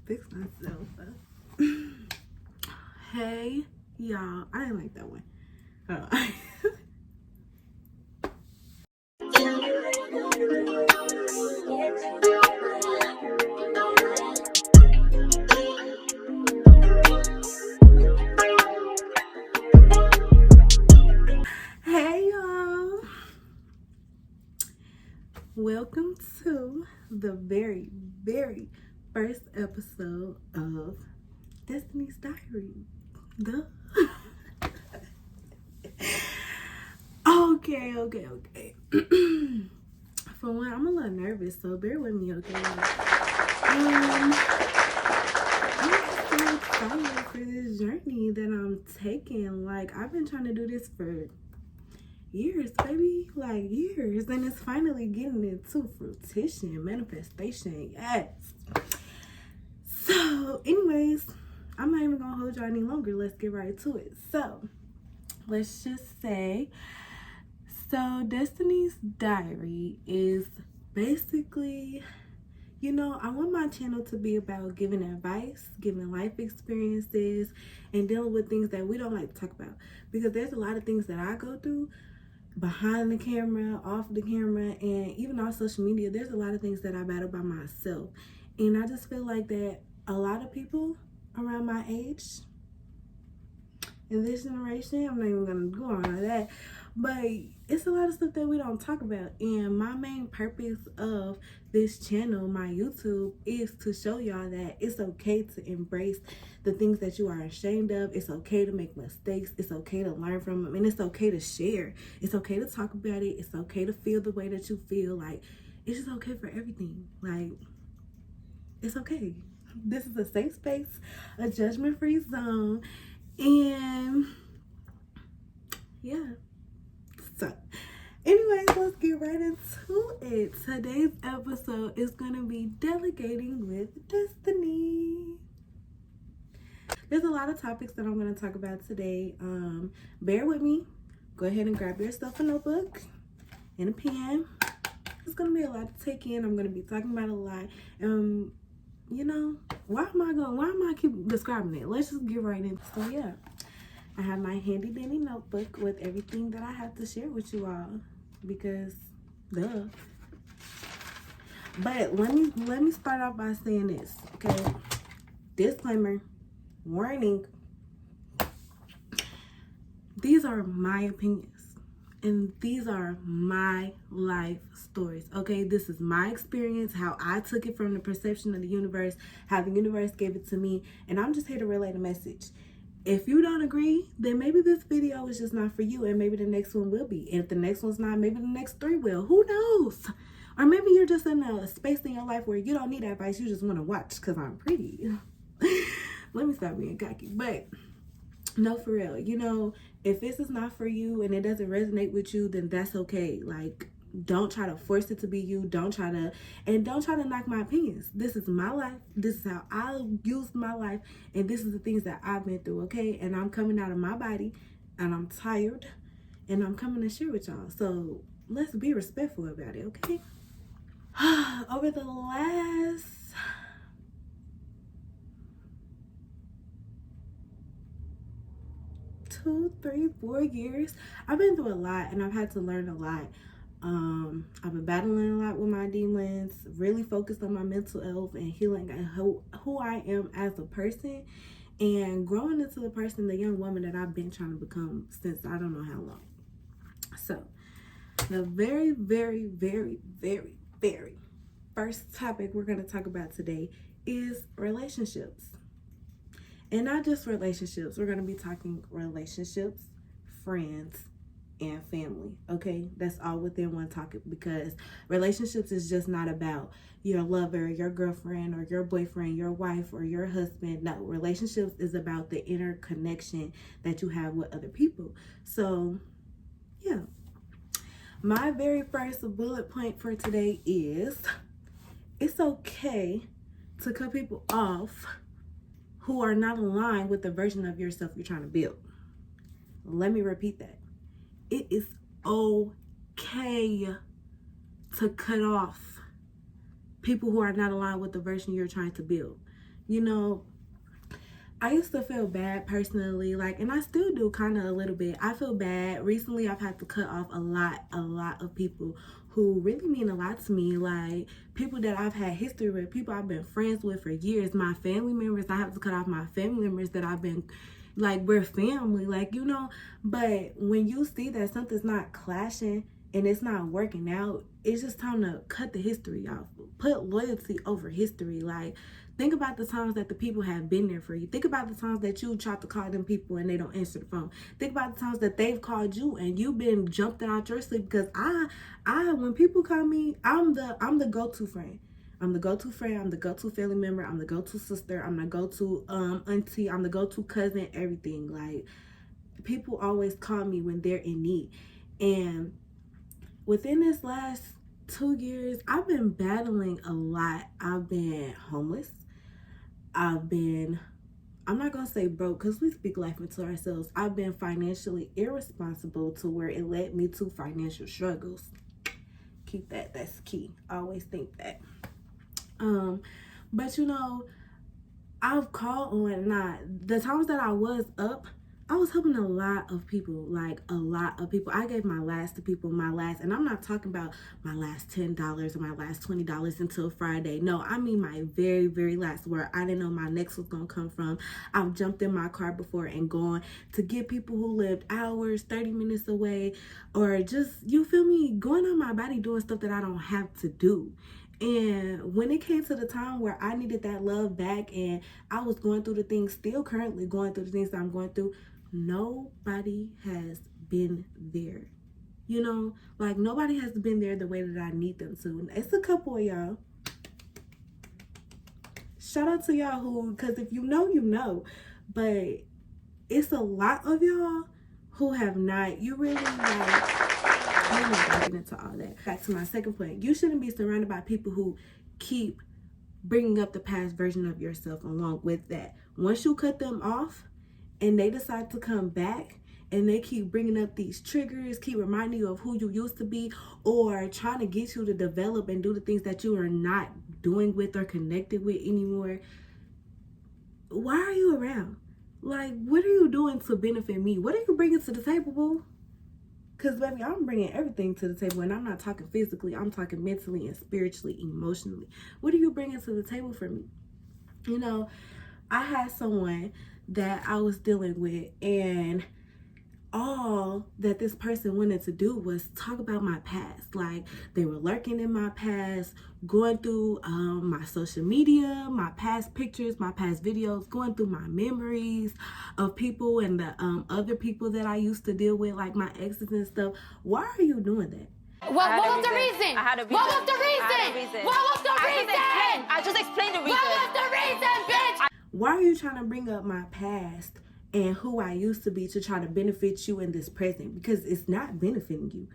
Fix myself up. Hey, y'all. I didn't like that one. Hey, y'all. Welcome to the very, very first episode of Destiny's Diary. Duh. Okay. For one, I'm a little nervous, so bear with me, okay? I'm so excited for this journey that I'm taking. Like, I've been trying to do this for years, baby, like years, and it's finally getting into fruition, manifestation. Yes. So anyways, I'm not even gonna hold y'all any longer. Let's get right to it. So let's just say, so Destiny's Diary is basically, I want my channel to be about giving advice, giving life experiences, and dealing with things that we don't like to talk about, because there's a lot of things that I go through behind the camera, off the camera, and even on social media. There's a lot of things that I battle by myself, and I just feel like that a lot of people around my age in this generation, I'm not even gonna go on all that, but it's a lot of stuff that we don't talk about. And my main purpose of this channel, my YouTube, is to show y'all that it's okay to embrace the things that you are ashamed of. It's okay to make mistakes. It's okay to learn from them, and it's okay to share. It's okay to talk about it. It's okay to feel the way that you feel. Like, it's just okay for everything. Like, it's okay. This is a safe space, a judgment-free zone, and yeah. So anyways, let's get right into it. Today's episode is gonna be Delegating with Destiny. There's a lot of topics that I'm gonna talk about today. Bear with me. Go ahead and grab yourself a notebook and a pen. It's gonna be a lot to take in. I'm gonna be talking about a lot. Why am I keep describing it? Let's just get right into it. So yeah, I have my handy dandy notebook with everything that I have to share with you all, because duh. But let me start off by saying this, okay? Disclaimer, warning. These are my opinions, and these are my life stories, okay? This is my experience, how I took it from the perception of the universe, how the universe gave it to me, and I'm just here to relay the message. If you don't agree, then maybe this video is just not for you, and maybe the next one will be. And if the next one's not, maybe the next 3 will. Who knows? Or maybe you're just in a space in your life where you don't need advice. You just want to watch because I'm pretty. Let me stop being cocky. But no, for real. If this is not for you and it doesn't resonate with you, then that's okay. Like, don't try to force it to be you. Don't try to knock my opinions. This is my life. This is how I used my life, and this is the things that I've been through, okay? And I'm coming out of my body, and I'm tired, and I'm coming to share with y'all. So let's be respectful about it, okay? Over the last 2, 3, 4 years, I've been through a lot, and I've had to learn a lot. I've been battling a lot with my demons, really focused on my mental health and healing and who I am as a person, and growing into the person, the young woman that I've been trying to become since I don't know how long. So the very, very, very, very, very first topic we're going to talk about today is relationships. And not just relationships. We're going to be talking relationships, friends, and family, okay? That's all within one topic, because relationships is just not about your lover, your girlfriend, or your boyfriend, your wife, or your husband. No, relationships is about the inner connection that you have with other people. So yeah, my very first bullet point for today is, it's okay to cut people off who are not aligned with the version of yourself you're trying to build. Let me repeat that. It is okay to cut off people who are not aligned with the version you're trying to build. You know, I used to feel bad personally, like, and I still do kind of a little bit. I feel bad. Recently, I've had to cut off a lot of people who really mean a lot to me, like people that I've had history with, people I've been friends with for years, my family members. I have to cut off my family members that I've been, like, we're family, like, you know. But when you see that something's not clashing and it's not working out, it's just time to cut the history off. Put loyalty over history. Like, think about the times that the people have been there for you. Think about the times that you tried to call them people and they don't answer the phone. Think about the times that they've called you and you've been jumping out your sleep. Because I when people call me, I'm the go-to friend. I'm the go-to friend. I'm the go-to family member. I'm the go-to sister. I'm the go-to auntie. I'm the go-to cousin. Everything. Like, people always call me when they're in need. And within this last 2 years, I've been battling a lot. I've been homeless. I'm not going to say broke because we speak life into ourselves. I've been financially irresponsible to where it led me to financial struggles. Keep that. That's key. I always think that. But you know, I've called on, the times that I was up, I was helping a lot of people, like a lot of people. I gave my last to people, and I'm not talking about my last $10 or my last $20 until Friday. No, I mean my very, very last, where I didn't know my next was going to come from. I've jumped in my car before and gone to get people who lived hours, 30 minutes away, or just, you feel me, going on my body doing stuff that I don't have to do. And when it came to the time where I needed that love back and I was going through the things, still currently going through the things that I'm going through, nobody has been there. You know, like, nobody has been there the way that I need them to. And it's a couple of y'all. Shout out to y'all who, because if you know, you know. But it's a lot of y'all who have not. You really, like, I'm not gonna get into all that. Back to my second point. You shouldn't be surrounded by people who keep bringing up the past version of yourself along with that. Once you cut them off and they decide to come back and they keep bringing up these triggers, keep reminding you of who you used to be, or trying to get you to develop and do the things that you are not doing with or connected with anymore, why are you around? Like, what are you doing to benefit me? What are you bringing to the table, boo? Because, baby, I'm bringing everything to the table, and I'm not talking physically. I'm talking mentally and spiritually, emotionally. What are you bringing to the table for me? You know, I had someone that I was dealing with, and all that this person wanted to do was talk about my past. Like, they were lurking in my past, going through my social media, my past pictures, my past videos, going through my memories of people and the other people that I used to deal with, like my exes and stuff. Why are you doing that? What was the reason? I had a reason. What was the reason? What was the reason? I just explained the reason. What was the reason, bitch? Why are you trying to bring up my past and who I used to be to try to benefit you in this present? Because it's not benefiting you.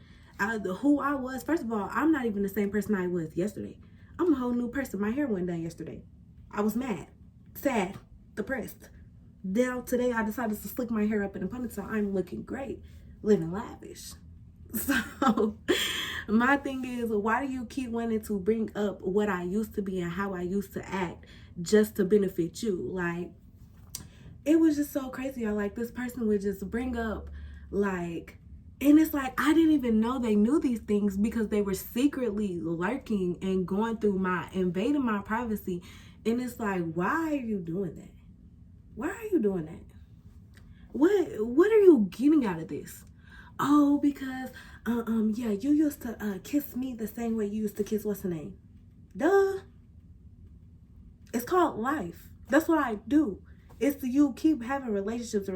Who I was, first of all, I'm not even the same person I was yesterday. I'm a whole new person. My hair went done yesterday. I was mad, sad, depressed. Now today I decided to slick my hair up in a ponytail. I'm looking great, living lavish. So my thing is, why do you keep wanting to bring up what I used to be and how I used to act just to benefit you? Like, it was just so crazy. Like, this person would just bring up, like, and it's like, I didn't even know they knew these things because they were secretly lurking and going through invading my privacy. And it's like, why are you doing that? Why are you doing that? What are you getting out of this? Oh, because, yeah, you used to kiss me the same way you used to kiss what's her name? Duh. It's called life. That's what I do. It's you keep having relationships.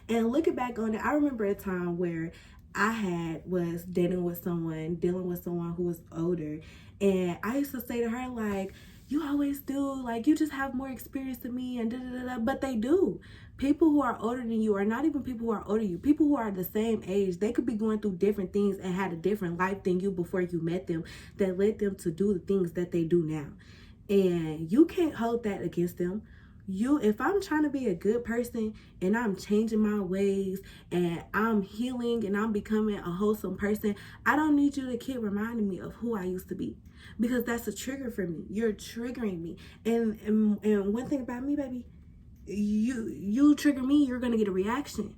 And looking back on it, I remember a time where I was dealing with someone who was older. And I used to say to her, like, you always do, like, you just have more experience than me and da-da-da-da. But they do. People who are older than you are not even people who are older than you. People who are the same age, they could be going through different things and had a different life than you before you met them that led them to do the things that they do now. And you can't hold that against them. if I'm trying to be a good person and I'm changing my ways and I'm healing and I'm becoming a wholesome person, I don't need you to keep reminding me of who I used to be, because that's a trigger for me. You're triggering me. And one thing about me, baby, you trigger me, you're gonna get a reaction.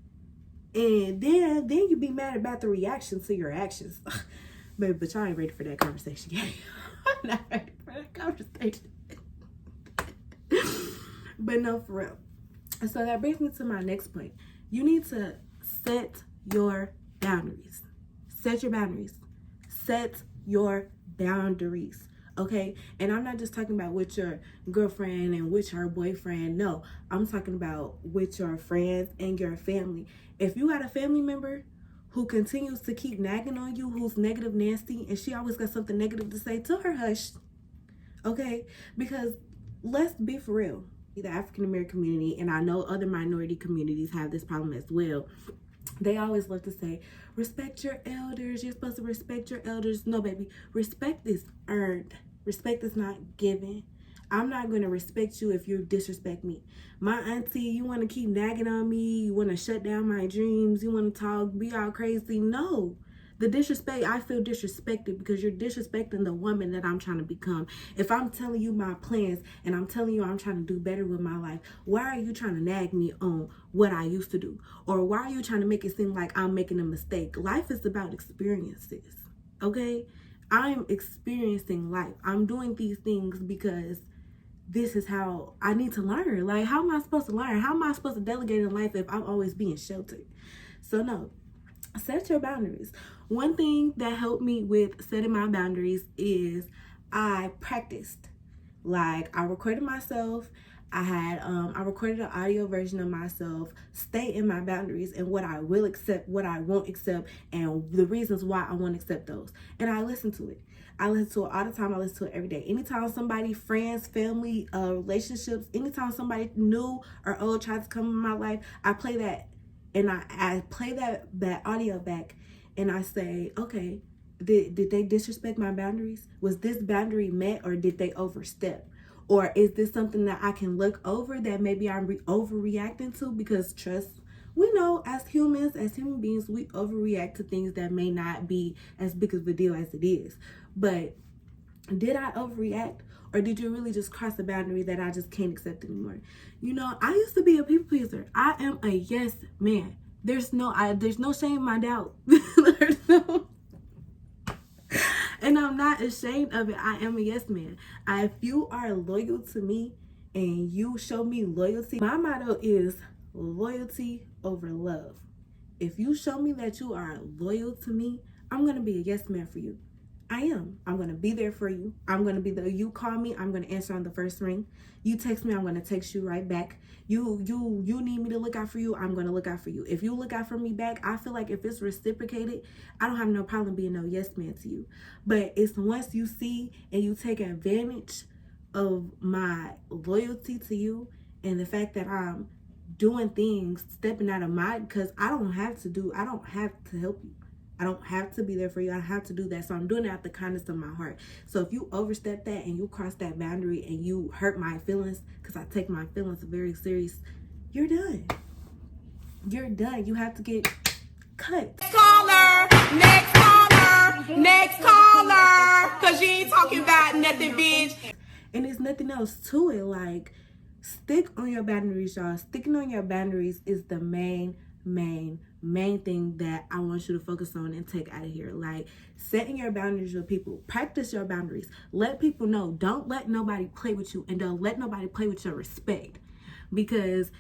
And then you be mad about the reaction to your actions. Baby, but y'all ain't ready for that conversation yet. I'm not ready for that conversation. But no, for real. So that brings me to my next point. You need to set your boundaries. Set your boundaries. Set your boundaries. Okay? And I'm not just talking about with your girlfriend and with your boyfriend. No, I'm talking about with your friends and your family. If you got a family member who continues to keep nagging on you, who's negative Nancy, and she always got something negative to say, tell her hush. Okay? Because let's be for real. The African American community, and I know other minority communities have this problem as well. They always love to say, respect your elders. You're supposed to respect your elders. No, baby. Respect is earned. Respect is not given. I'm not going to respect you if you disrespect me. My auntie, you want to keep nagging on me. You want to shut down my dreams. You want to talk, be all crazy. No. The disrespect, I feel disrespected because you're disrespecting the woman that I'm trying to become. If I'm telling you my plans and I'm telling you I'm trying to do better with my life, why are you trying to nag me on what I used to do? Or why are you trying to make it seem like I'm making a mistake? Life is about experiences, okay? I'm experiencing life. I'm doing these things because this is how I need to learn. Like, how am I supposed to learn? How am I supposed to delegate in life if I'm always being sheltered? So no, set your boundaries. One thing that helped me with setting my boundaries is I practiced. Like, I recorded myself. I recorded an audio version of myself stating my boundaries and what I will accept, what I won't accept, and the reasons why I won't accept those. And I listen to it. I listen to it all the time. I listen to it every day. Anytime somebody, friends, family, relationships, anytime somebody new or old tries to come in my life, I play that. And I play that audio back and I say, okay, did they disrespect my boundaries? Was this boundary met or did they overstep? Or is this something that I can look over that maybe I'm overreacting to? Because trust, we know as humans, as human beings, we overreact to things that may not be as big of a deal as it is. But did I overreact? Or did you really just cross a boundary that I just can't accept anymore? You know, I used to be a people pleaser. I am a yes man. There's no shame in my doubt. And I'm not ashamed of it. I am a yes man. If you are loyal to me and you show me loyalty, my motto is loyalty over love. If you show me that you are loyal to me, I'm going to be a yes man for you. I am. I'm going to be there for you. I'm going to be there. You call me, I'm going to answer on the first ring. You text me, I'm going to text you right back. You need me to look out for you, I'm going to look out for you. If you look out for me back, I feel like if it's reciprocated, I don't have no problem being no yes man to you. But it's once you see and you take advantage of my loyalty to you and the fact that I'm doing things, stepping out of my, because I don't have to help you. I don't have to be there for you. I don't have to do that. So I'm doing it out the kindness of my heart. So if you overstep that and you cross that boundary and you hurt my feelings, because I take my feelings very serious, you're done. You're done. You have to get cut. Next caller, next caller, because you ain't talking about nothing, bitch. And there's nothing else to it. Like, stick on your boundaries, y'all. Sticking on your boundaries is the main thing that I want you to focus on and take out of here. Like, setting your boundaries with people. Practice your boundaries. Let people know. Don't let nobody play with you, and don't let nobody play with your respect. Because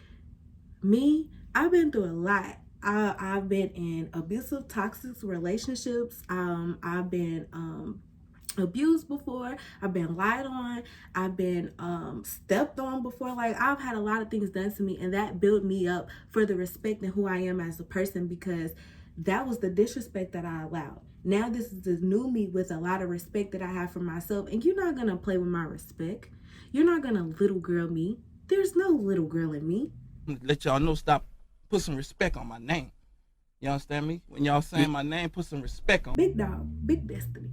me, I've been through a lot. I've been in abusive, toxic relationships. I've been abused before. I've been lied on. I've been stepped on before. Like, I've had a lot of things done to me, and that built me up for the respect and who I am as a person, because that was the disrespect that I allowed. Now this is the new me with a lot of respect that I have for myself, and you're not gonna play with my respect. You're not gonna little girl me. There's no little girl in me. Let y'all know, stop, put some respect on my name. You understand me? When y'all saying my name, put some respect on. Big dog, big destiny.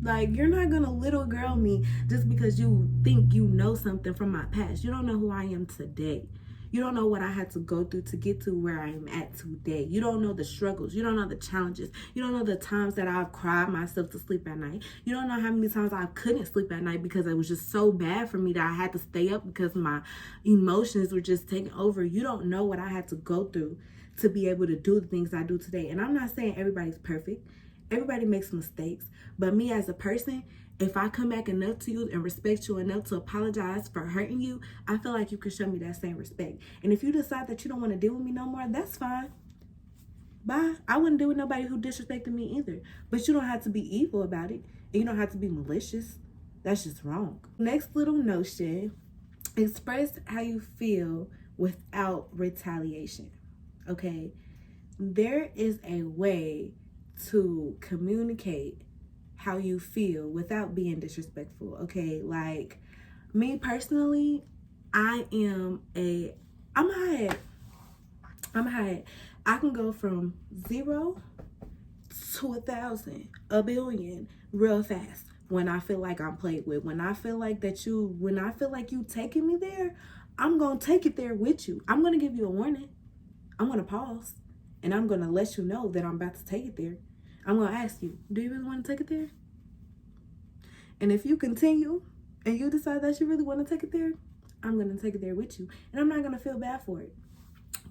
Like, you're not gonna little girl me just because you think you know something from my past. You don't know who I am today. You don't know what I had to go through to get to where I am at today. You don't know the struggles. You don't know the challenges. You don't know the times that I've cried myself to sleep at night. You don't know how many times I couldn't sleep at night because it was just so bad for me that I had to stay up because my emotions were just taking over. You don't know what I had to go through to be able to do the things I do today. And I'm not saying everybody's perfect. Everybody makes mistakes. But me as a person, if I come back enough to you and respect you enough to apologize for hurting you, I feel like you could show me that same respect. And if you decide that you don't want to deal with me no more, that's fine. Bye. I wouldn't deal with nobody who disrespected me either. But you don't have to be evil about it. And you don't have to be malicious. That's just wrong. Next little notion, express how you feel without retaliation. Okay? There is a way to communicate how you feel without being disrespectful. Okay, like me personally, I'm a head. I can go from 0 to 1,000, a billion real fast when I feel like I'm played with. When I feel like you taking me there, I'm gonna take it there with you. I'm gonna give you a warning. I'm gonna pause and I'm gonna let you know that I'm about to take it there. I'm gonna ask you, do you really want to take it there? And if you continue and you decide that you really want to take it there, I'm going to take it there with you. And I'm not going to feel bad for it.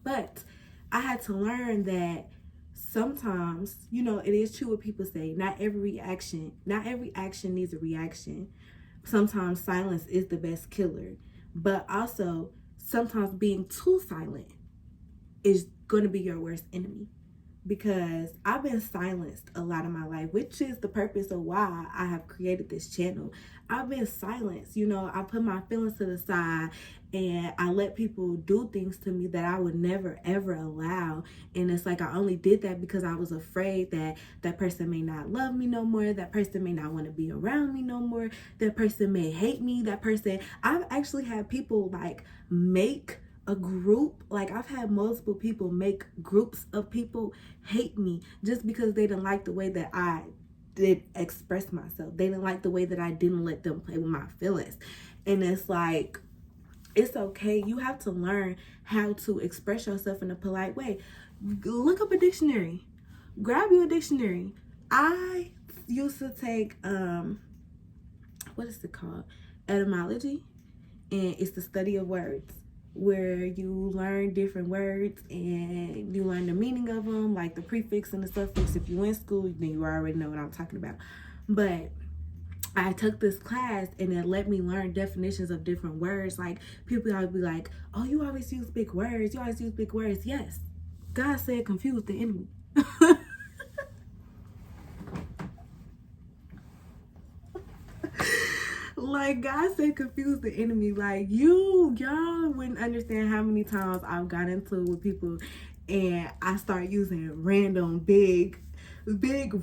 But I had to learn that sometimes, it is true what people say. Not every action needs a reaction. Sometimes silence is the best killer. But also, sometimes being too silent is going to be your worst enemy. Because I've been silenced a lot of my life, which is the purpose of why I have created this channel. I've been silenced. I put my feelings to the side and I let people do things to me that I would never ever allow. And it's like I only did that because I was afraid that that person may not love me no more. That person may not want to be around me no more. That person may hate me. I've actually had people like make a group, like I've had multiple people make groups of people hate me just because they didn't like the way that I did express myself. They didn't like the way that I didn't let them play with my feelings. And it's like, it's okay. You have to learn how to express yourself in a polite way. Look up a dictionary. Grab you a dictionary. I used to take, what is it called? Etymology. And it's the study of words, where you learn different words and you learn the meaning of them, like the prefix and the suffix. If you in school, then you already know what I'm talking about. But I took this class and it let me learn definitions of different words. Like people always be like, oh, you always use big words. You always use big words. Yes. God said confuse the enemy. Like God said confuse the enemy. Like y'all wouldn't understand how many times I've got into it with people and I start using random big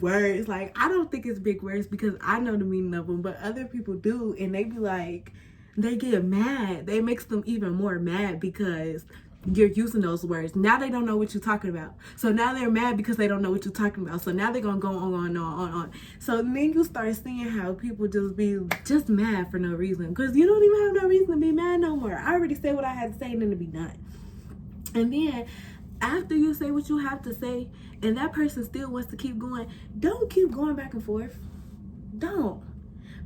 words. Like I don't think it's big words because I know the meaning of them, but other people do, and they be like, they get mad. They makes them even more mad because you're using those words. Now they don't know what you're talking about. So now they're mad because they don't know what you're talking about. So now they're going to go on. So then you start seeing how people just be just mad for no reason. Because you don't even have no reason to be mad no more. I already said what I had to say and then to be done. And then after you say what you have to say and that person still wants to keep going, don't keep going back and forth. Don't.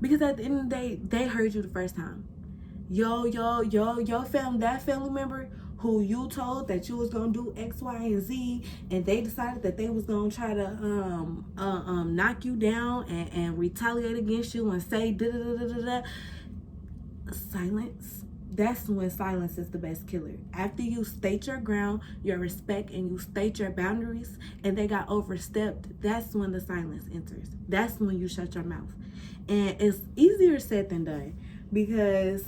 Because at the end of the day, they heard you the first time. That family member who you told that you was gonna do X, Y, and Z, and they decided that they was gonna try to knock you down and retaliate against you and say da-da-da-da-da-da. Silence. That's when silence is the best killer. After you state your ground, your respect, and you state your boundaries, and they got overstepped, that's when the silence enters. That's when you shut your mouth. And it's easier said than done because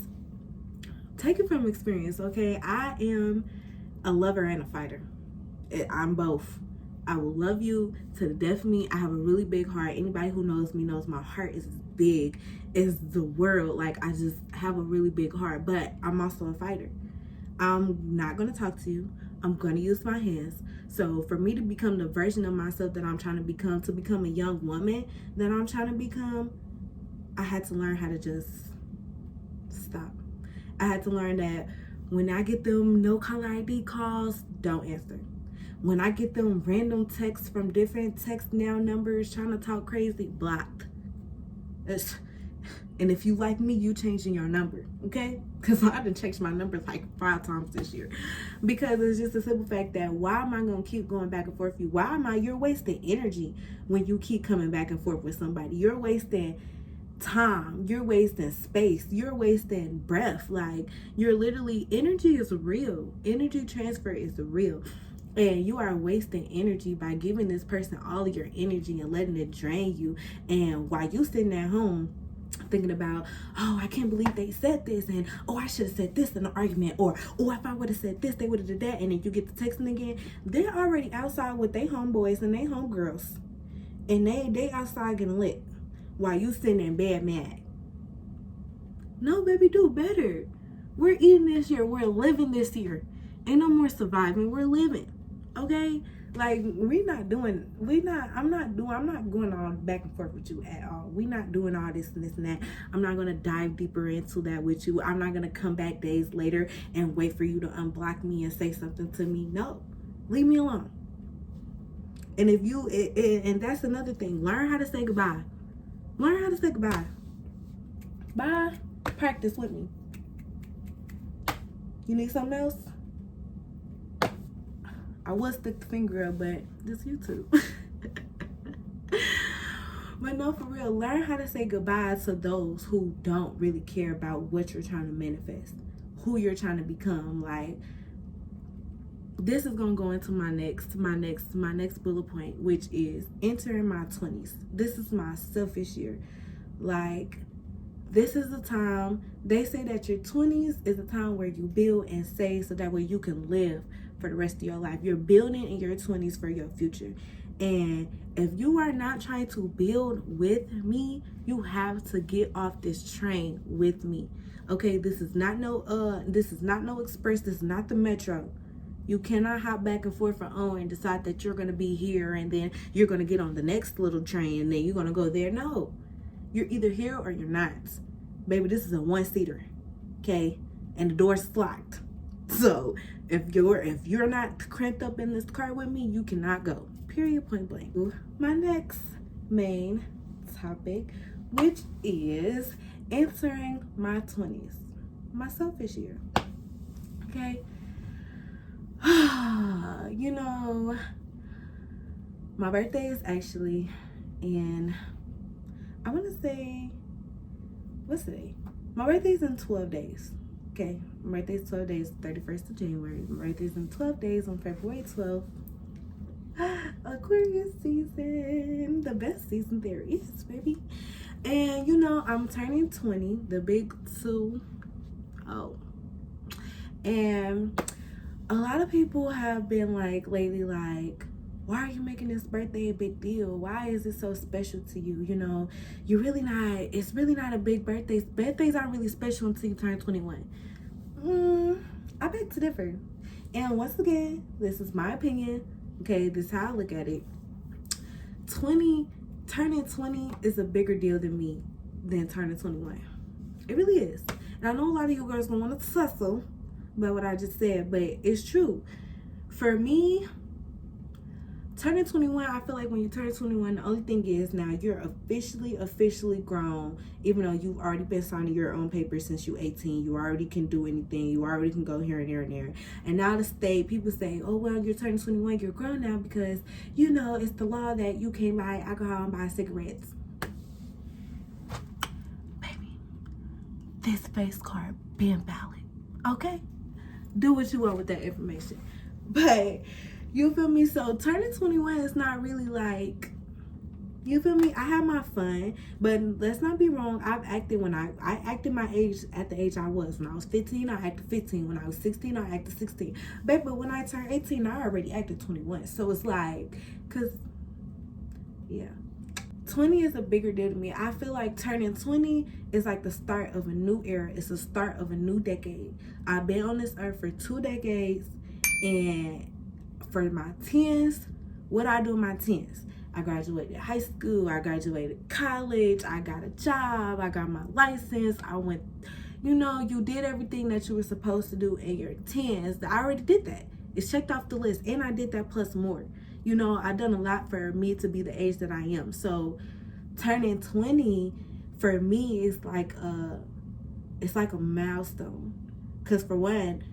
take it from experience, okay? I am a lover and a fighter. I'm both. I will love you to the death of me. I have a really big heart. Anybody who knows me knows my heart is big. It's the world. Like, I just have a really big heart. But I'm also a fighter. I'm not going to talk to you. I'm going to use my hands. So for me to become the version of myself that I'm trying to become a young woman that I'm trying to become, I had to learn how to just stop. I had to learn that when I get them no caller ID calls, don't answer. When I get them random texts from different text now numbers trying to talk crazy, blocked. And if you like me, you changing your number, okay? Because I done changed my number like 5 times this year. Because it's just a simple fact that why am I going to keep going back and forth with you? You're wasting energy when you keep coming back and forth with somebody. You're wasting time. You're wasting space. You're wasting breath. Like, you're literally, energy is real. Energy transfer is real. And you are wasting energy by giving this person all of your energy and letting it drain you. And while you sitting at home thinking about, oh, I can't believe they said this, and oh, I should have said this in the argument, or oh, if I would have said this, they would have did that. And then you get to texting again. They're already outside with their homeboys and their homegirls, and they outside getting lit while you sitting in bed mad. No, baby, do better. We're eating this year. We're living this year. Ain't no more surviving. We're living. Okay? Like, I'm not going on back and forth with you at all. We not doing all this and this and that. I'm not going to dive deeper into that with you. I'm not going to come back days later and wait for you to unblock me and say something to me. No. Leave me alone. And and that's another thing. Learn how to say goodbye. Learn how to say goodbye. Bye. Practice with me. You need something else? I would stick the finger up, but this YouTube. But no, for real, learn how to say goodbye to those who don't really care about what you're trying to manifest, who you're trying to become. Like, this is gonna go into my next bullet point, which is entering my 20s. This is my selfish year. Like, this is the time, they say that your 20s is a time where you build and save so that way you can live for the rest of your life. You're building in your 20s for your future. And if you are not trying to build with me, you have to get off this train with me. Okay, this is not no express, this is not the metro. You cannot hop back and forth and decide that you're gonna be here and then you're gonna get on the next little train and then you're gonna go there. No. You're either here or you're not. Baby, this is a 1-seater. Okay? And the door's locked. So if you're not cramped up in this car with me, you cannot go. Period, point blank. My next main topic, which is entering my 20s. My selfish year. Okay? You know, my birthday is actually in, I want to say, what's today? My birthday's in 12 days. Okay, my birthday's 12 days, 31st of January. My birthday's in 12 days on February 12th. Aquarius season, the best season there is, baby. And you know, I'm turning 20, the big 2-0. And a lot of people have been like lately, like, why are you making this birthday a big deal? Why is it so special to you? You know, it's really not a big birthday. Birthdays aren't really special until you turn 21. I beg to differ. And once again, this is my opinion. Okay, this is how I look at it. Turning 20 is a bigger deal than me than turning 21. It really is. And I know a lot of you girls don't want to tussle about what I just said, but it's true. For me, turning 21, I feel like when you turn 21, the only thing is now you're officially grown, even though you've already been signing your own papers since you're 18. You already can do anything. You already can go here and there and there. And now the state, people say, oh, well, you're turning 21, you're grown now because, you know, it's the law that you can't buy alcohol and buy cigarettes. Baby, this face card been valid, okay? Do what you want with that information. But you feel me? So turning 21 is not really like, you feel me? I have my fun, but let's not be wrong. I've acted when I acted my age at the age I was. When I was 15, I acted 15. When I was 16, I acted 16. But when I turned 18, I already acted 21. So it's like, yeah. 20 is a bigger deal to me. I feel like turning 20 is like the start of a new era. It's the start of a new decade. I've been on this earth for 2 decades, and for my 10s, what I do in my 10s, I graduated high school, I graduated college, I got a job, I got my license, I went, you know, you did everything that you were supposed to do in your 10s. I already did that. It's checked off the list, and I did that plus more. You know, I've done a lot for me to be the age that I am. So turning 20 for me is like a milestone. Because for one,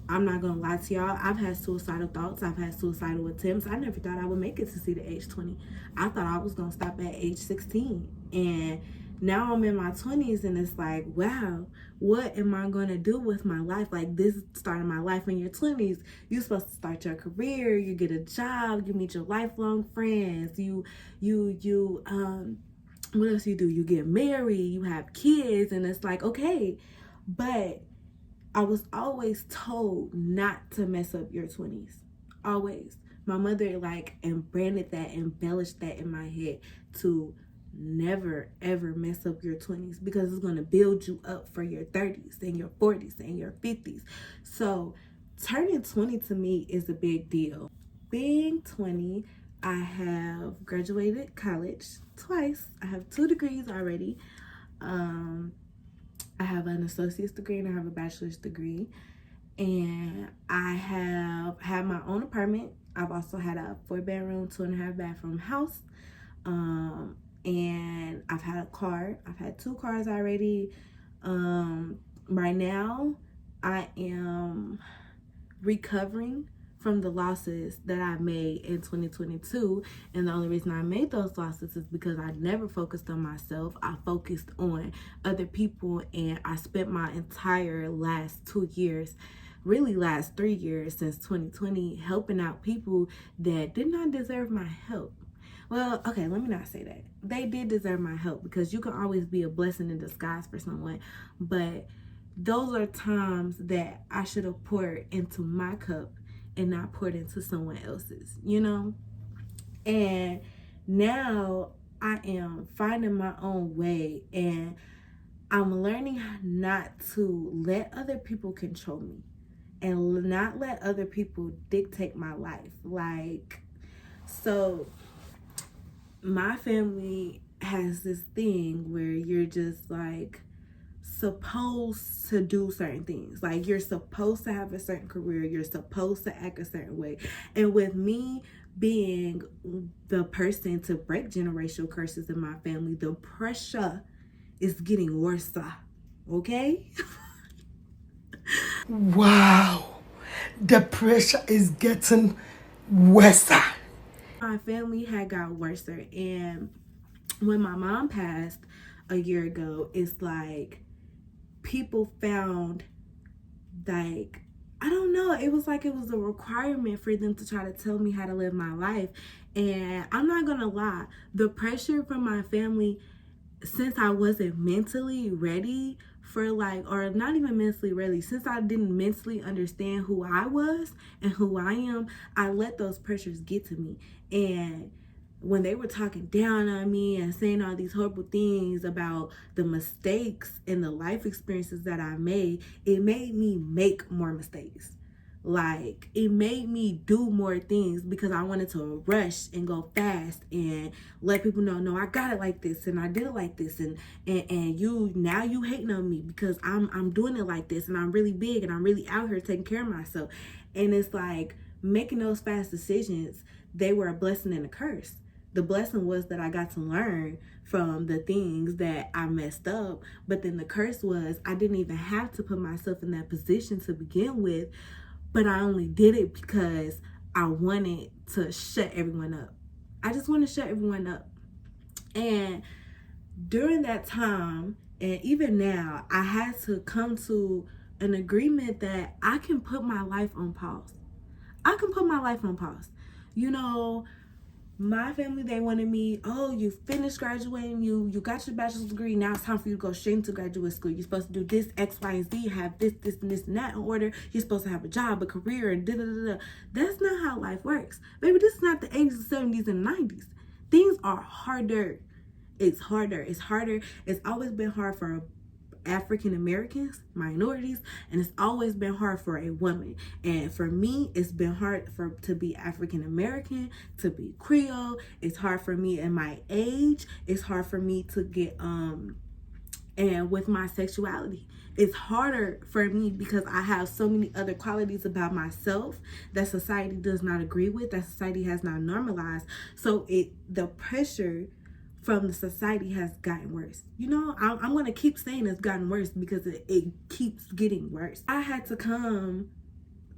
I'm not gonna lie to y'all, I've had suicidal thoughts, I've had suicidal attempts. I never thought I would make it to see the age 20. I thought I was gonna stop at age 16. And now I'm in my 20s, and it's like, wow, what am I gonna do with my life? Like, this is starting my life in your 20s. You're supposed to start your career, you get a job, you meet your lifelong friends, you what else you do? You get married, you have kids, and it's like, okay, but I was always told not to mess up your 20s. Always. My mother like embellished that in my head to never ever mess up your 20s, because it's going to build you up for your 30s and your 40s and your 50s. So turning 20 to me is a big deal. Being 20, I have graduated college twice. I have 2 degrees already. I have an associate's degree and I have a bachelor's degree. And I have had my own apartment. I've also had a 4-bedroom, 2.5 bathroom house. And I've had a car. I've had 2 cars already. Right now, I am recovering from the losses that I made in 2022. And the only reason I made those losses is because I never focused on myself. I focused on other people, and I spent my entire last 2 years, really last 3 years since 2020, helping out people that did not deserve my help. Well, okay, let me not say that. They did deserve my help, because you can always be a blessing in disguise for someone. But those are times that I should have poured into my cup and not poured into someone else's, you know? And now I am finding my own way, and I'm learning not to let other people control me and not let other people dictate my life. Like, so my family has this thing where you're just like supposed to do certain things. Like, you're supposed to have a certain career, you're supposed to act a certain way. And with me being the person to break generational curses in my family, the pressure is getting worse. Okay? Wow, the pressure is getting worse. My family had got worse, and when my mom passed a year ago, it's like people found, like, I don't know, it was like it was a requirement for them to try to tell me how to live my life. And I'm not gonna lie, the pressure from my family, since I wasn't mentally ready for, like, or not even mentally ready, since I didn't mentally understand who I was and who I am, I let those pressures get to me. And when they were talking down on me and saying all these horrible things about the mistakes and the life experiences that I made, it made me make more mistakes. Like, it made me do more things because I wanted to rush and go fast and let people know, no, I got it like this and I did it like this, and you now you hating on me because I'm doing it like this, and I'm really big and I'm really out here taking care of myself. And it's like, making those fast decisions, they were a blessing and a curse. The blessing was that I got to learn from the things that I messed up. But then the curse was I didn't even have to put myself in that position to begin with. But I only did it because I wanted to shut everyone up. I just want to shut everyone up. And during that time, and even now, I had to come to an agreement that I can put my life on pause. I can put my life on pause. You know, my family, they wanted me, oh, you finished graduating, you got your bachelor's degree, now it's time for you to go straight into graduate school. You're supposed to do this, X, Y, and Z, have this, and this, and that in order. You're supposed to have a job, a career, and da-da-da-da. That's not how life works. Baby, this is not the 80s, the 70s, and 90s. Things are harder. It's harder. It's harder. It's always been hard for African Americans, minorities, and it's always been hard for a woman. And for me, it's been hard to be African American, to be Creole. It's hard for me in my age. It's hard for me to get and with my sexuality. It's harder for me because I have so many other qualities about myself that society does not agree with, that society has not normalized. So the pressure from the society has gotten worse. You know, I'm going to keep saying it's gotten worse because it keeps getting worse. I had to come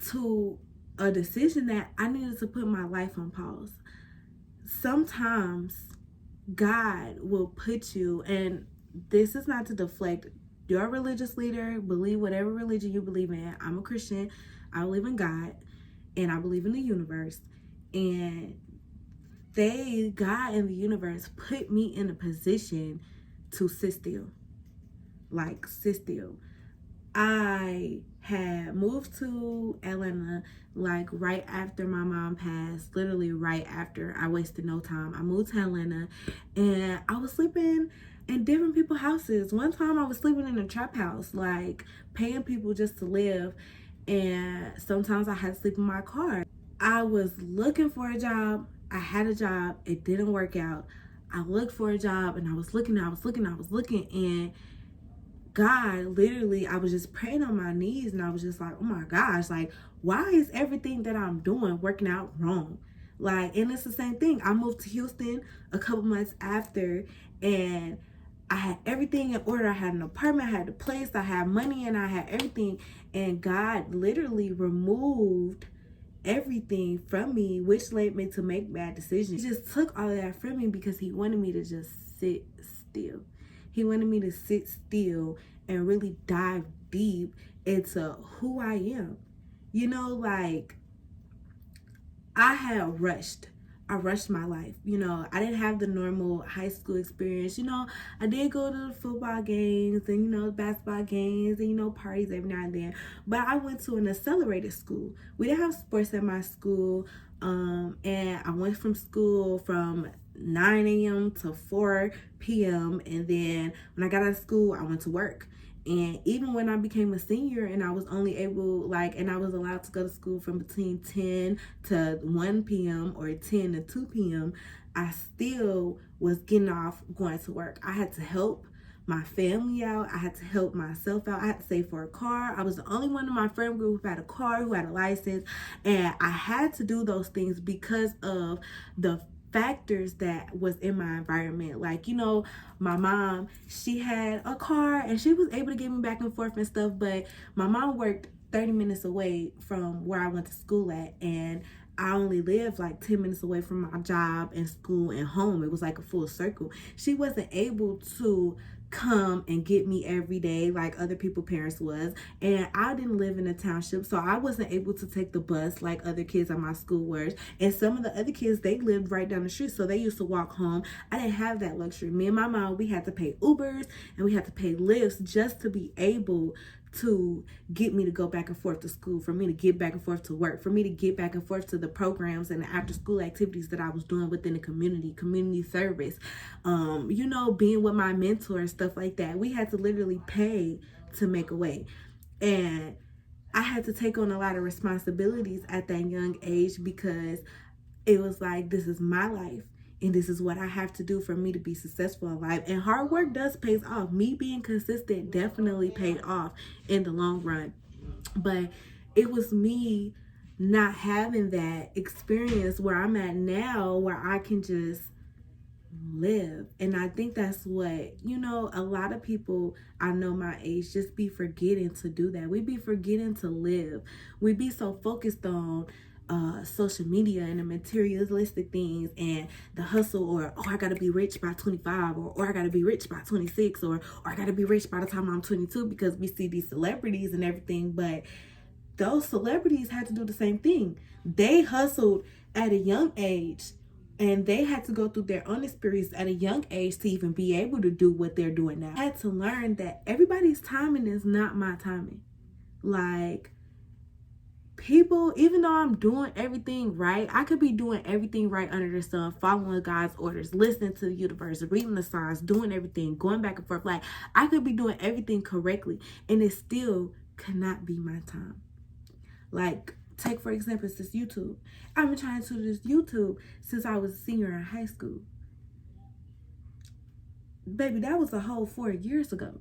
to a decision that I needed to put my life on pause. Sometimes God will put you, and this is not to deflect your religious leader, believe whatever religion you believe in. I'm a Christian. I believe in God, and I believe in the universe. And God and the universe put me in a position to sit still. Like, sit still. I had moved to Atlanta like right after my mom passed, literally right after. I wasted no time. I moved to Atlanta and I was sleeping in different people's houses. One time I was sleeping in a trap house, like paying people just to live, and sometimes I had to sleep in my car. I was looking for a job. I had a job. It didn't work out. I looked for a job and I was looking, and God, literally, I was just praying on my knees and I was just like, oh my gosh, like, why is everything that I'm doing working out wrong? Like, and it's the same thing. I moved to Houston a couple months after, and I had everything in order. I had an apartment, I had a place, I had money, and I had everything. And God literally removed everything from me, which led me to make bad decisions. He just took all of that from me because he wanted me to just sit still. He wanted me to sit still and really dive deep into who I am. You know, like, I rushed my life. You know, I didn't have the normal high school experience. You know, I did go to the football games and, you know, basketball games and, you know, parties every now and then. But I went to an accelerated school. We didn't have sports at my school. And I went from school from 9 a.m. to 4 p.m. And then when I got out of school, I went to work. And even when I became a senior and I was only able, and I was allowed to go to school from between 10 to 1 p.m. or 10 to 2 p.m., I still was getting off going to work. I had to help my family out. I had to help myself out. I had to save for a car. I was the only one in my friend group who had a car, who had a license. And I had to do those things because of the factors that was in my environment. Like, you know, my mom, she had a car and she was able to get me back and forth and stuff, but my mom worked 30 minutes away from where I went to school at, and I only lived like 10 minutes away from my job and school and home. It was like a full circle. She wasn't able to come and get me every day like other people's parents was, and I didn't live in a township, so I wasn't able to take the bus like other kids at my school were. And some of the other kids, they lived right down the street, so they used to walk home. I didn't have that luxury. Me and my mom, we had to pay Ubers and we had to pay Lyfts just to be able to get me to go back and forth to school, for me to get back and forth to work, for me to get back and forth to the programs and the after school activities that I was doing within the community service, you know, being with my mentor, stuff like that. We had to literally pay to make a way. And I had to take on a lot of responsibilities at that young age because it was like, this is my life. And this is what I have to do for me to be successful in life. And hard work does pay off. Me being consistent definitely paid off in the long run. But it was me not having that experience where I'm at now, where I can just live. And I think that's what, you know, a lot of people I know my age just be forgetting to do that. We be forgetting to live. We be so focused on social media and the materialistic things and the hustle, or I gotta be rich by 25, or I gotta be rich by 26, or I gotta be rich by the time I'm 22, because we see these celebrities and everything. But those celebrities had to do the same thing. They hustled at a young age, and they had to go through their own experience at a young age to even be able to do what they're doing now. I had to learn that everybody's timing is not my timing. Like, people, even though I'm doing everything right, I could be doing everything right under the sun, following God's orders, listening to the universe, reading the signs, doing everything, going back and forth. Like, I could be doing everything correctly, and it still cannot be my time. Like, take for example, this YouTube. I've been trying to do this YouTube since I was a senior in high school. Baby, that was a whole 4 years ago.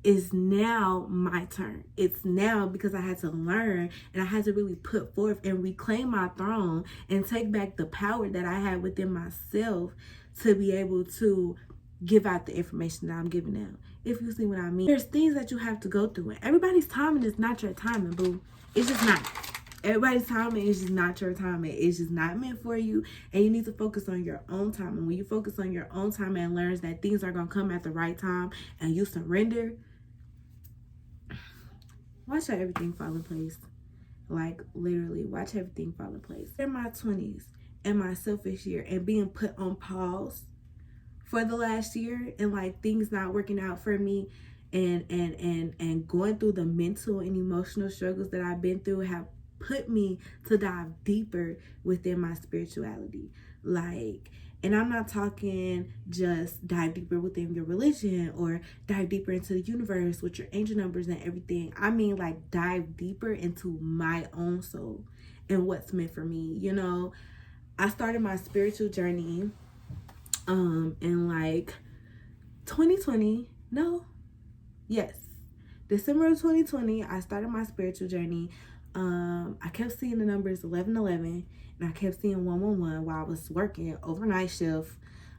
Is now my turn. It's now because I had to learn and I had to really put forth and reclaim my throne and take back the power that I had within myself to be able to give out the information that I'm giving out. If you see what I mean. There's things that you have to go through, and everybody's timing is not your timing, boo. It's just not. Everybody's timing is just not your timing. It's just not meant for you, and you need to focus on your own time. And when you focus on your own time and learns that things are going to come at the right time and you surrender, watch how everything fall in place. Like, literally, watch everything fall in place. In my 20s and my selfish year and being put on pause for the last year, and like things not working out for me, and going through the mental and emotional struggles that I've been through have put me to dive deeper within my spirituality. Like, and I'm not talking just dive deeper within your religion or dive deeper into the universe with your angel numbers and everything. I mean, like, dive deeper into my own soul and what's meant for me. You know, I started my spiritual journey in like 2020. December of 2020, I started my spiritual journey. I kept seeing the numbers 1111, and I kept seeing 111 while I was working overnight shift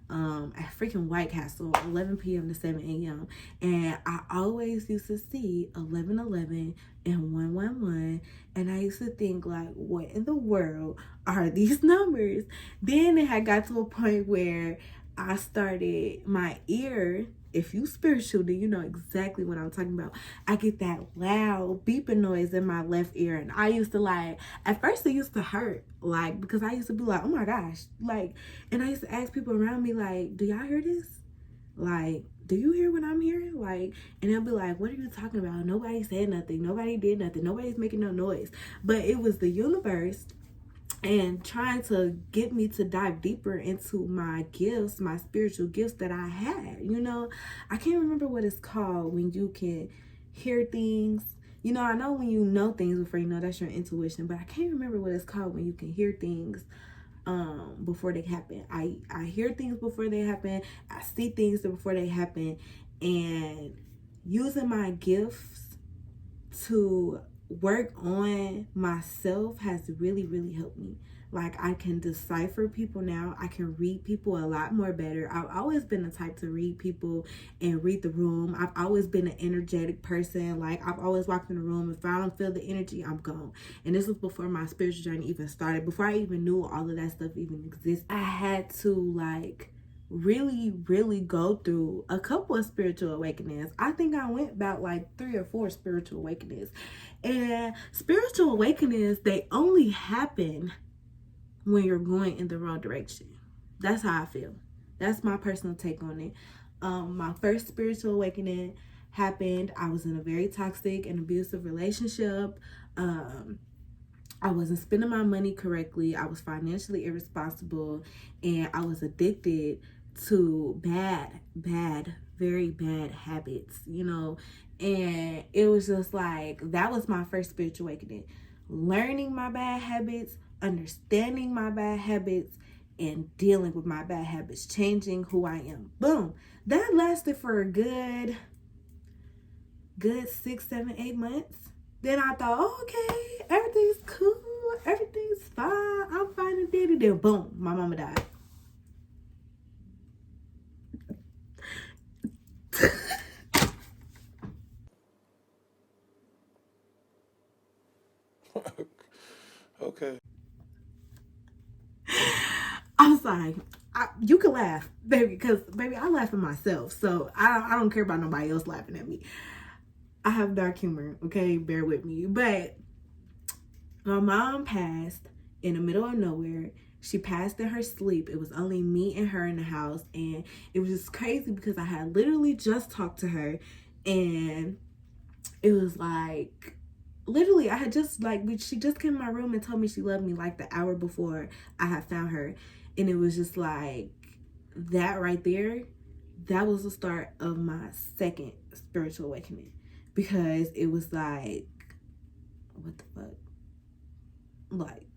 at freaking White Castle, 11 p.m. to 7 a.m. And I always used to see 1111 and 111, and I used to think, like, what in the world are these numbers? Then it had got to a point where I started, my ear, if you spiritual, then you know exactly what I'm talking about. I get that loud beeping noise in my left ear, and I used to, like, at first it used to hurt, like, because I used to be like, oh my gosh, like, and I used to ask people around me, like, do y'all hear this? Like, do you hear what I'm hearing? Like, and they'll be like, what are you talking about? Nobody said nothing. Nobody did nothing. Nobody's making no noise. But it was the universe and trying to get me to dive deeper into my gifts, my spiritual gifts that I had. You know, I can't remember what it's called when you can hear things. You know, I know when you know things before you know, that's your intuition, but I can't remember what it's called when you can hear things before they happen. I hear things before they happen. I see things before they happen, and using my gifts to work on myself has really, really helped me. Like, I can decipher people now. I can read people a lot more better. I've always been the type to read people and read the room. I've always been an energetic person. Like, I've always walked in the room. If I don't feel the energy, I'm gone. And this was before my spiritual journey even started. Before I even knew all of that stuff even existed. I had to, like, really, really go through a couple of spiritual awakenings. I think I went about like 3 or 4 spiritual awakenings. And spiritual awakenings, they only happen when you're going in the wrong direction. That's how I feel. That's my personal take on it. My first spiritual awakening happened. I was in a very toxic and abusive relationship. I wasn't spending my money correctly. I was financially irresponsible, and I was addicted to bad, very bad habits, you know. And it was just like, that was my first spiritual awakening. Learning my bad habits, understanding my bad habits, and dealing with my bad habits, changing who I am. Boom. That lasted for a good 6, 7, 8 months. Then I thought, oh, okay, everything's cool, everything's fine, I'm fine and dandy. Then boom, my mama died. Okay. I'm sorry. You can laugh, baby, because, baby, I laugh at myself. So I don't care about nobody else laughing at me. I have dark humor, okay? Bear with me. But my mom passed in the middle of nowhere. She passed in her sleep. It was only me and her in the house. And it was just crazy because I had literally just talked to her. And it was like, literally, I had just like, she just came in my room and told me she loved me like the hour before I had found her. And it was just like, that right there, that was the start of my second spiritual awakening. Because it was like, what the fuck? Like,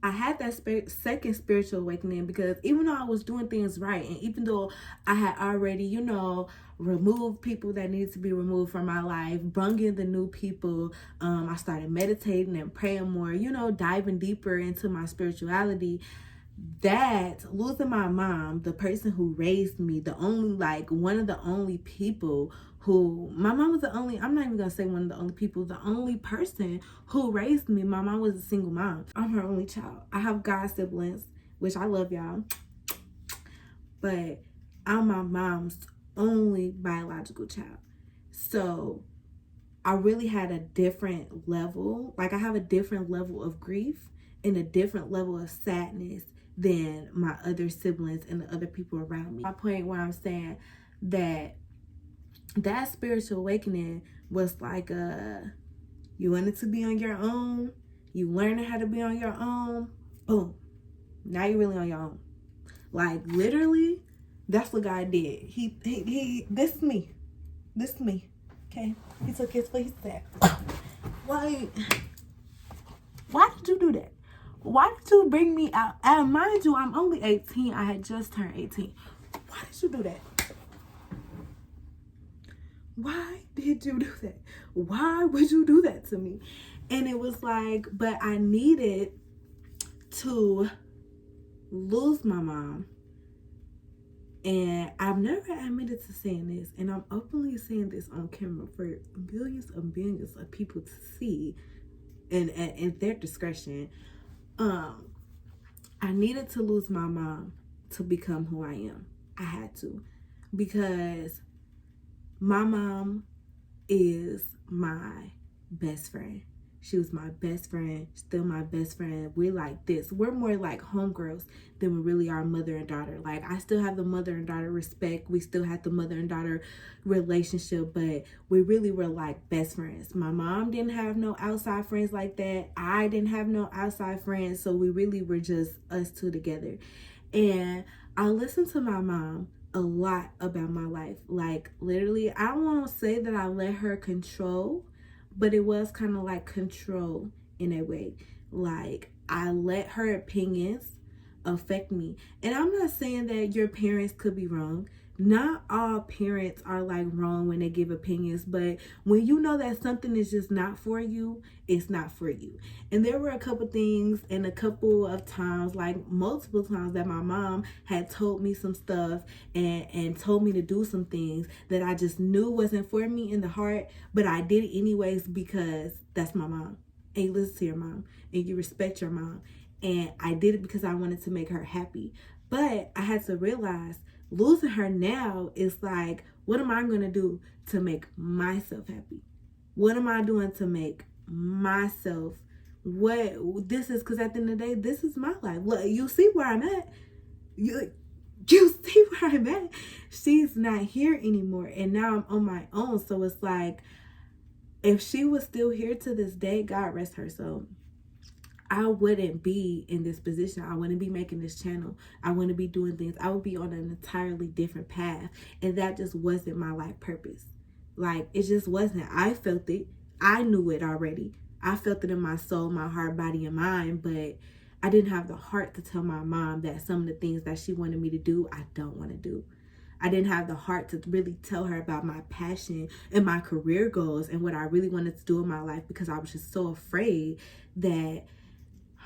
I had that second spiritual awakening because even though I was doing things right, and even though I had already, you know, removed people that needed to be removed from my life, brung in the new people, I started meditating and praying more, you know, diving deeper into my spirituality. That losing my mom, the person who raised me, the only, like, one of the only people who, my mom was the only, I'm not even gonna say one of the only people, the only person who raised me. My mom was a single mom. I'm her only child. I have god siblings, which I love y'all, but I'm my mom's only biological child. So I really had a different level, like I have a different level of grief and a different level of sadness than my other siblings and the other people around me. My point where I'm saying that spiritual awakening was like, you wanted to be on your own, you learning how to be on your own, boom, now you're really on your own. Like, literally, that's what God did. He this is me, okay? He took his place there. Like, why did you do that? Why did you bring me out? And mind you, I'm only 18. I had just turned 18. Why did you do that? Why did you do that? Why would you do that to me? And it was like, but I needed to lose my mom. And I've never admitted to saying this, and I'm openly saying this on camera for millions and billions of people to see, and at their discretion. I needed to lose my mom to become who I am. I had to, because my mom is my best friend. She was my best friend, still my best friend. We're like this. We're more like homegirls than we really are mother and daughter. Like, I still have the mother and daughter respect. We still have the mother and daughter relationship, but we really were like best friends. My mom didn't have no outside friends like that. I didn't have no outside friends. So we really were just us two together. And I listened to my mom a lot about my life. Like, literally, I don't want to say that I let her control, but it was kind of like control in a way. Like, I let her opinions affect me. And I'm not saying that your parents could be wrong. Not all parents are like wrong when they give opinions, but when you know that something is just not for you, it's not for you. And there were a couple things and a couple of times, like multiple times, that my mom had told me some stuff and told me to do some things that I just knew wasn't for me in the heart, but I did it anyways because that's my mom. And you listen to your mom and you respect your mom. And I did it because I wanted to make her happy. But I had to realize losing her now is like, what am I going to do to make myself happy? What am I doing to make myself what this is? Because at the end of the day, this is my life. Look, you see where I'm at. You see where I'm at. She's not here anymore. And now I'm on my own. So it's like, if she was still here to this day, God rest her soul, I wouldn't be in this position. I wouldn't be making this channel. I wouldn't be doing things. I would be on an entirely different path. And that just wasn't my life purpose. Like, it just wasn't. I felt it. I knew it already. I felt it in my soul, my heart, body, and mind. But I didn't have the heart to tell my mom that some of the things that she wanted me to do, I don't want to do. I didn't have the heart to really tell her about my passion and my career goals and what I really wanted to do in my life, because I was just so afraid that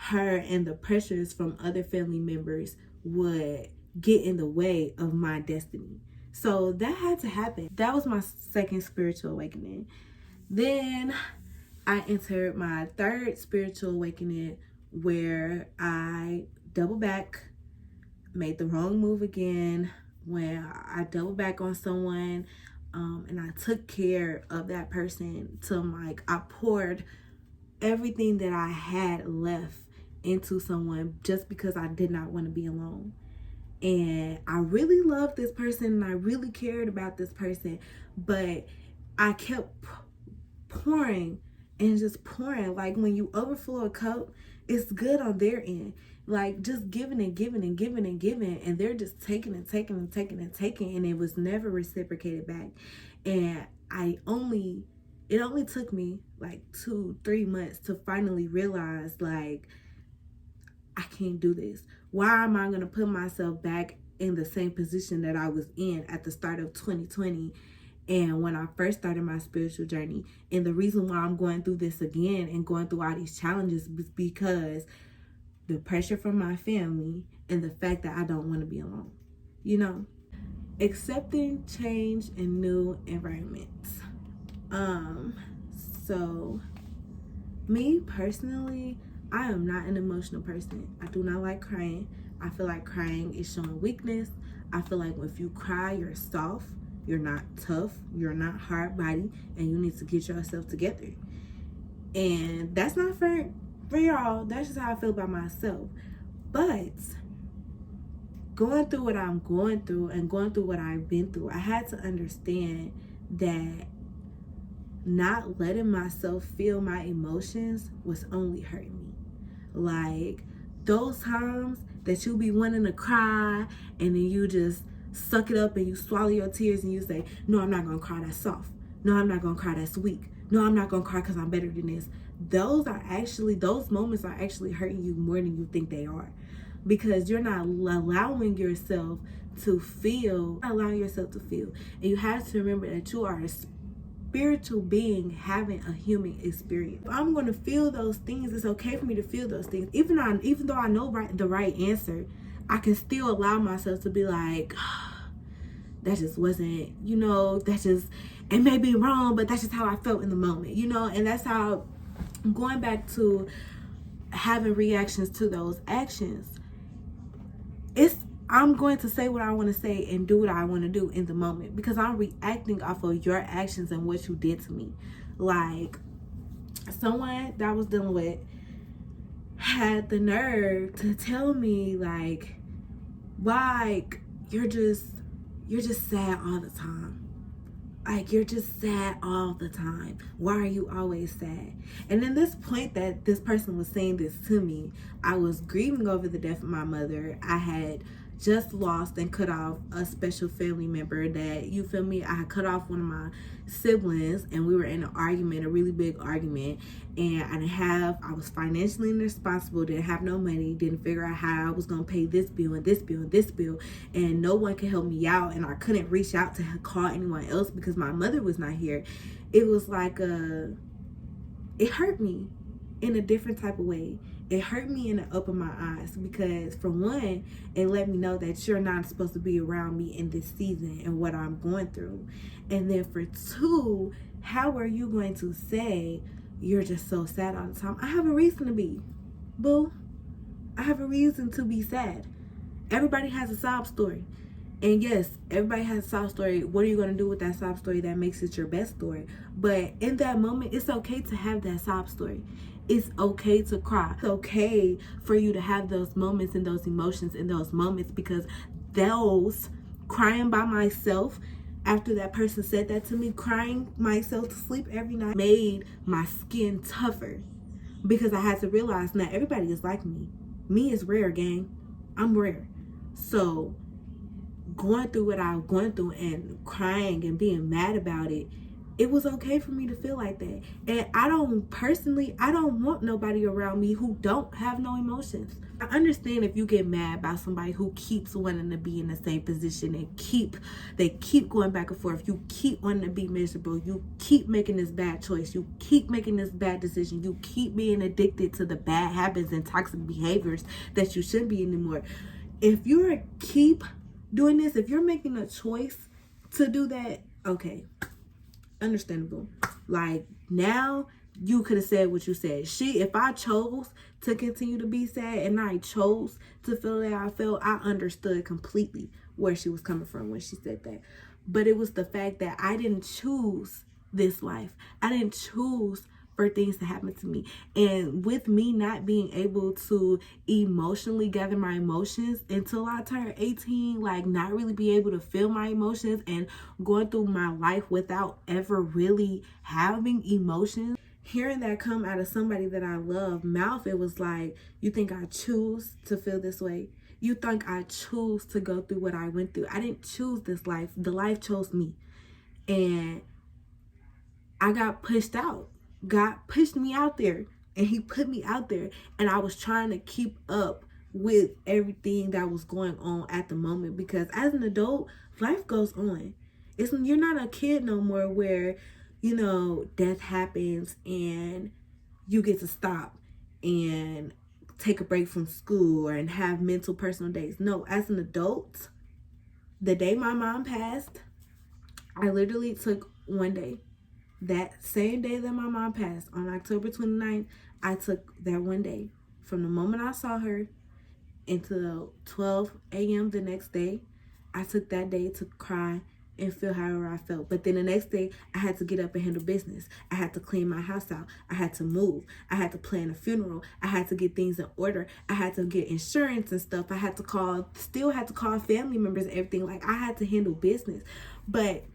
her and the pressures from other family members would get in the way of my destiny. So that had to happen. That was my second spiritual awakening. Then I entered my third spiritual awakening, where I doubled back, made the wrong move again, when I doubled back on someone, and I took care of that person to, like, I poured everything that I had left into someone just because I did not want to be alone. And I really loved this person and I really cared about this person, but I kept pouring and just pouring. Like when you overflow a cup, it's good on their end. Like just giving and giving and giving and giving, and they're just taking and taking and taking and taking, and it was never reciprocated back. And it only took me like 2-3 months to finally realize, like, I can't do this. Why am I gonna put myself back in the same position that I was in at the start of 2020 and when I first started my spiritual journey? And the reason why I'm going through this again and going through all these challenges is because the pressure from my family and the fact that I don't want to be alone. You know, accepting change in new environments. So me personally, I am not an emotional person. I do not like crying. I feel like crying is showing weakness. I feel like if you cry, you're soft, you're not tough, you're not hard body, and you need to get yourself together. And that's not for y'all. That's just how I feel about myself. But going through what I'm going through and going through what I've been through, I had to understand that not letting myself feel my emotions was only hurting me. Like those times that you be wanting to cry and then you just suck it up and you swallow your tears and you say, no, I'm not gonna cry, that's soft. No, I'm not gonna cry, that's weak. No, I'm not gonna cry because I'm better than this. Those moments are actually hurting you more than you think they are, because you're not allowing yourself to feel. And you have to remember that you are a spiritual being having a human experience. If I'm going to feel those things, it's okay for me to feel those things. Even though I know the right answer, I can still allow myself to be like, that just wasn't, it may be wrong, but that's just how I felt in the moment, and that's how I'm going back to having reactions to those actions. I'm going to say what I want to say and do what I want to do in the moment, because I'm reacting off of your actions and what you did to me. Like, someone that I was dealing with had the nerve to tell me, like, why you're just sad all the time. Like, you're just sad all the time. Why are you always sad? And in this point that this person was saying this to me, I was grieving over the death of my mother. I had just lost and cut off a special family member that, you feel me, I had cut off one of my siblings, and we were in an argument, a really big argument, and I was financially irresponsible, didn't have no money, didn't figure out how I was gonna pay this bill and this bill and this bill, and no one could help me out, and I couldn't reach out to call anyone else because my mother was not here. It was like it hurt me in a different type of way. It hurt me and it opened my eyes, because for one, it let me know that you're not supposed to be around me in this season and what I'm going through. And then for two, how are you going to say you're just so sad all the time? I have a reason to be, boo. I have a reason to be sad. Everybody has a sob story. And yes, everybody has a sob story. What are you going to do with that sob story that makes it your best story? But in that moment, it's okay to have that sob story. It's okay to cry. It's okay for you to have those moments and those emotions in those moments, because those crying by myself after that person said that to me, crying myself to sleep every night, made my skin tougher, because I had to realize not everybody is like me. Me is rare, gang. I'm rare. So going through what I was going through and crying and being mad about it, it was okay for me to feel like that. And I don't want nobody around me who don't have no emotions. I understand if you get mad by somebody who keeps wanting to be in the same position and they keep going back and forth. You keep wanting to be miserable. You keep making this bad choice. You keep making this bad decision. You keep being addicted to the bad habits and toxic behaviors that you shouldn't be anymore. If you keep doing this, if you're making a choice to do that, okay, understandable. Like, now you could have said what you said. If I chose to continue to be sad and I chose to feel that I felt, I understood completely where she was coming from when she said that. But it was the fact that I didn't choose this life. I didn't choose for things to happen to me. And with me not being able to emotionally gather my emotions until I turned 18, like not really be able to feel my emotions and going through my life without ever really having emotions, hearing that come out of somebody that I love mouth, it was like, you think I choose to feel this way? You think I choose to go through what I went through? I didn't choose this life. The life chose me. And I got pushed out. God pushed me out there, and he put me out there, and I was trying to keep up with everything that was going on at the moment, because as an adult, life goes on. You're not a kid no more where, you know, death happens and you get to stop and take a break from school and have mental personal days. No, as an adult, the day my mom passed, I literally took one day. That same day that my mom passed, on October 29th, I took that one day. From the moment I saw her until 12 a.m. the next day, I took that day to cry and feel however I felt. But then the next day, I had to get up and handle business. I had to clean my house out. I had to move. I had to plan a funeral. I had to get things in order. I had to get insurance and stuff. I had to still had to call family members and everything. Like, I had to handle business. But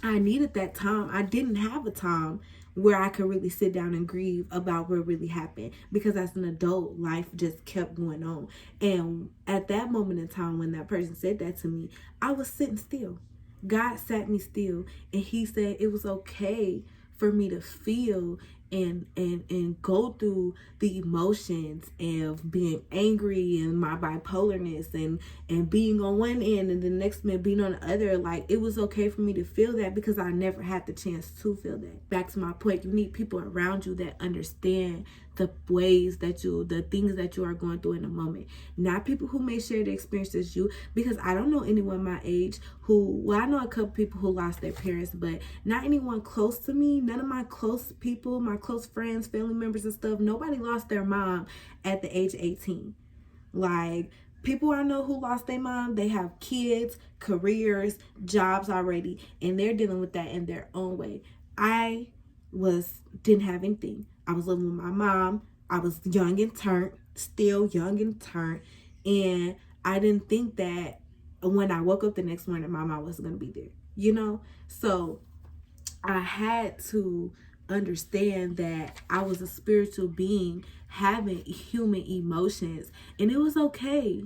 I needed that time. I didn't have a time where I could really sit down and grieve about what really happened, because as an adult, life just kept going on. And at that moment in time when that person said that to me, I was sitting still. God sat me still, and he said it was okay for me to feel and go through the emotions of being angry and my bipolarness and being on one end and the next minute being on the other. Like, it was okay for me to feel that, because I never had the chance to feel that. Back to my point, you need people around you that understand the ways that the things that you are going through in the moment. Not people who may share the experience as you, because I don't know anyone my age I know a couple people who lost their parents, but not anyone close to me. None of my close people, my close friends, family members and stuff, nobody lost their mom at the age of 18. Like, people I know who lost their mom, they have kids, careers, jobs already, and they're dealing with that in their own way. I didn't have anything. I was living with my mom. I was young and turned, still young and turned, and I didn't think that when I woke up the next morning, my mom wasn't going to be there, you know? So I had to understand that I was a spiritual being having human emotions, and it was okay.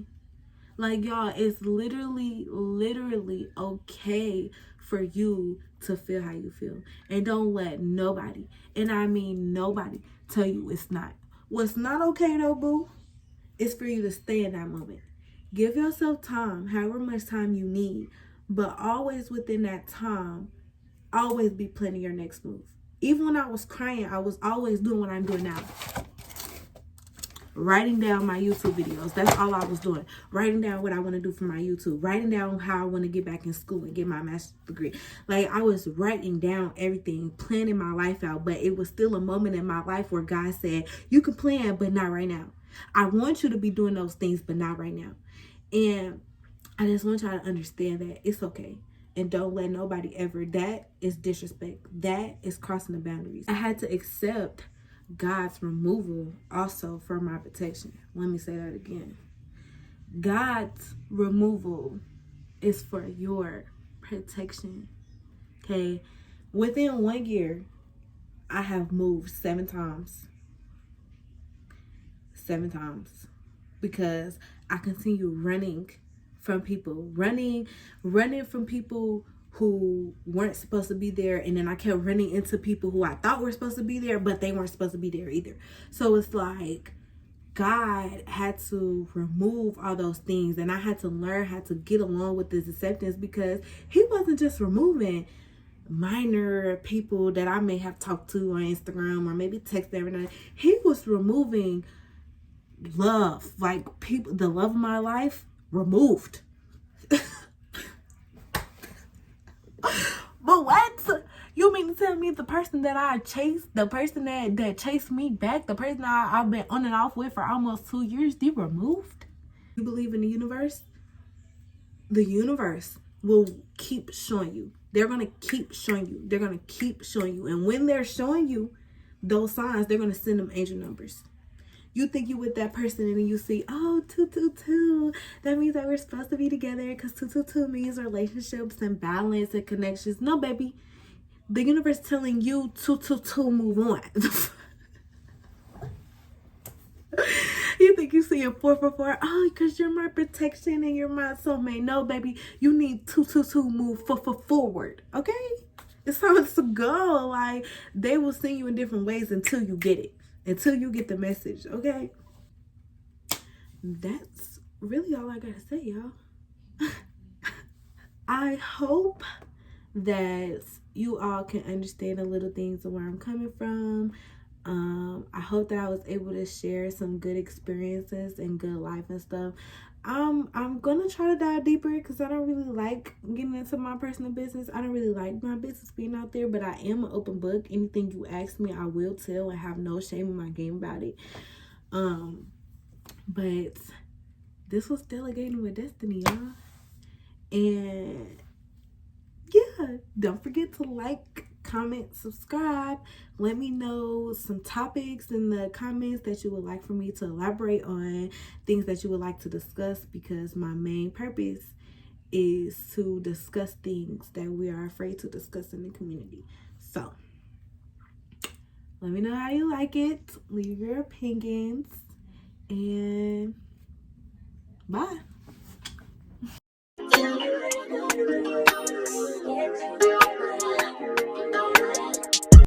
Like, y'all, it's literally okay for you to feel how you feel. And don't let nobody, and I mean nobody, tell you it's not. What's not okay though, boo, is for you to stay in that moment. Give yourself time, however much time you need, but always within that time, always be planning your next move. Even when I was crying, I was always doing what I'm doing now. Writing down my YouTube videos. That's all I was doing. Writing down what I want to do for my YouTube. Writing down how I want to get back in school and get my master's degree. Like, I was writing down everything, planning my life out. But it was still a moment in my life where God said, you can plan, but not right now. I want you to be doing those things, but not right now. And I just want y'all to understand that it's okay. And don't let nobody ever, that is disrespect. That is crossing the boundaries. I had to accept God's removal also for my protection. Let me say that again. God's removal is for your protection. Okay? Within 1 year, I have moved 7 times. 7 times. Because I continue running from people. Running from people who weren't supposed to be there, and then I kept running into people who I thought were supposed to be there, but they weren't supposed to be there either. So it's like God had to remove all those things, and I had to learn how to get along with this acceptance, because he wasn't just removing minor people that I may have talked to on Instagram or maybe text every night. He was removing love, like people, the love of my life removed. But what? You mean to tell me the person that I chased, the person that chased me back, the person I've been on and off with for almost 2 years, they removed? You believe in the universe? The universe will keep showing you. They're going to keep showing you. They're going to keep showing you. And when they're showing you, those signs, they're gonna send them angel numbers. You think you with that person and then you see, oh, 222. That means that we're supposed to be together because 222 means relationships and balance and connections. No, baby. The universe telling you 222 move on. You think you see a 444? Oh, because you're my protection and you're my soulmate. No, baby. You need 222 move forward. Okay? It's how it's to go. Like, they will send you in different ways until you get it. Until you get the message, okay? That's really all I gotta say, y'all. I hope that you all can understand the little things of where I'm coming from. I hope that I was able to share some good experiences and good life and stuff. I'm gonna try to dive deeper because I don't really like getting into my personal business. I don't really like my business being out there, but I am an open book. Anything you ask me, I will tell and have no shame in my game about it. But this was Delegating with Destiny, y'all. And yeah, don't forget to like, comment, subscribe. Let me know some topics in the comments that you would like for me to elaborate on, things that you would like to discuss, because my main purpose is to discuss things that we are afraid to discuss in the community. So let me know how you like it. Leave your opinions and bye.